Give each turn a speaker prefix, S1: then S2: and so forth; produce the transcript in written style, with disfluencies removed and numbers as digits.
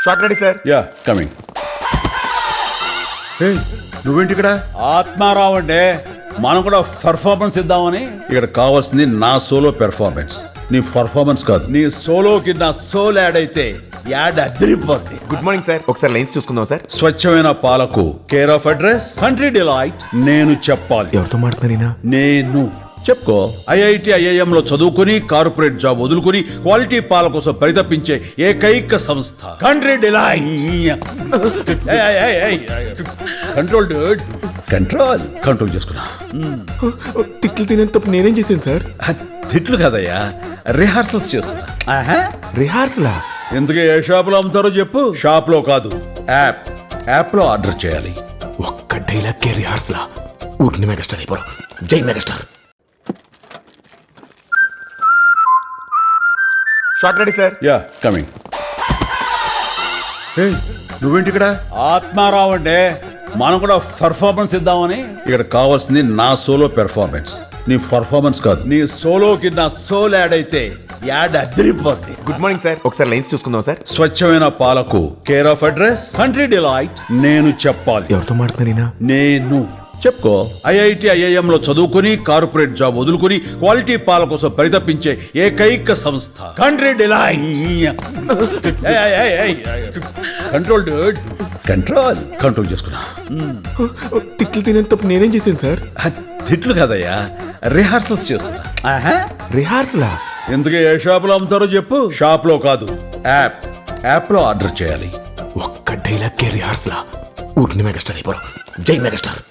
S1: Short ready sir.
S2: Yeah coming. నువ్వేంటి ఇక్కడ? ఆత్మారావు అంటే మనం కూడా పెర్ఫార్మెన్స్ ఇద్దామని. ఇక్కడ కావాల్సింది నా సోలో పెర్ఫార్మెన్స్, నీ పర్ఫార్మెన్స్ కాదు. నీ సోలోకి నా సోల్ యాడ్ అయితే యాడ్ అదిరిపోద్ది.
S1: Good morning sir. ఒకసారి లైన్స్ చూసుకుందాం సార్.
S2: స్వచ్ఛమైన పాలకు care of address country delight. నేను చెప్పాలి.
S1: ఎవరితో మాట్లాడుతున్నారీనా?
S2: నేను చెప్పుకో. ఐఐటి ఐఐఎం లో చదువుకుని కార్పొరేట్ జాబ్ వదులుకుని క్వాలిటీ పాల కోసం పరితపించే ఏకైక సంస్థ country delight. Control Dude, control control చేసుకున్నా.
S1: తిట్లు తినేంత నేనేం చేశాను సార్?
S2: తిట్లు కదయ్యా, రిహార్సల్స్ చేస్తున్నా.
S1: రిహార్సలా?
S2: ఎందుకు ఏ షాప్ లో అమ్ముతారో చెప్పు. షాప్ లో కాదు, యాప్ లో ఆర్డర్ చేయాలి.
S1: ఒక్క డైలాగ్ కే రిహార్సలా? ఊరిని మెగాస్టార్ అయిపోరు. జై megastar. Short ready sir.
S2: Yeah coming. నువ్వేంటి ఇక్కడ? ఆత్మారావు అంటే మనం కూడా పెర్ఫార్మెన్స్ ఇద్దామని. ఇక్కడ కావాల్సింది నా సోలో పెర్ఫార్మెన్స్, నీ పర్ఫార్మెన్స్ కాదు. నీ సోలోకి నా సోల్ యాడ్ అయితే యాడ్ అదిరిపోద్ది.
S1: Good morning sir. ఒకసారి లైన్స్ చూసుకుందాం సార్.
S2: స్వచ్ఛమైన పాలకు care of address country delight. నేను చెప్పాలి.
S1: ఎవరితో మాట్లాడుతున్నారీనా?
S2: నేను చెప్పుకో. ఐఐటి ఐఐఎం లో చదువుకుని కార్పొరేట్ జాబ్ వదులుకుని క్వాలిటీ పాల కోసం పరితపించే ఏకైక సంస్థ country delight. Control Dude, control control చేసుకున్నా.
S1: తిట్లు తినేంత నేనేం చేశాను సార్?
S2: తిట్లు కదయ్యా, రిహార్సల్స్ చేస్తున్నా.
S1: రిహార్సలా?
S2: ఎందుకు ఏ షాప్ లో అమ్ముతారో చెప్పు. షాప్ లో కాదు, యాప్ లో ఆర్డర్ చేయాలి.
S1: ఒక్క డైలాగ్ కే రిహార్సలా? ఊరిని మెగాస్టార్ అయిపోరు. జై మెగాస్టార్.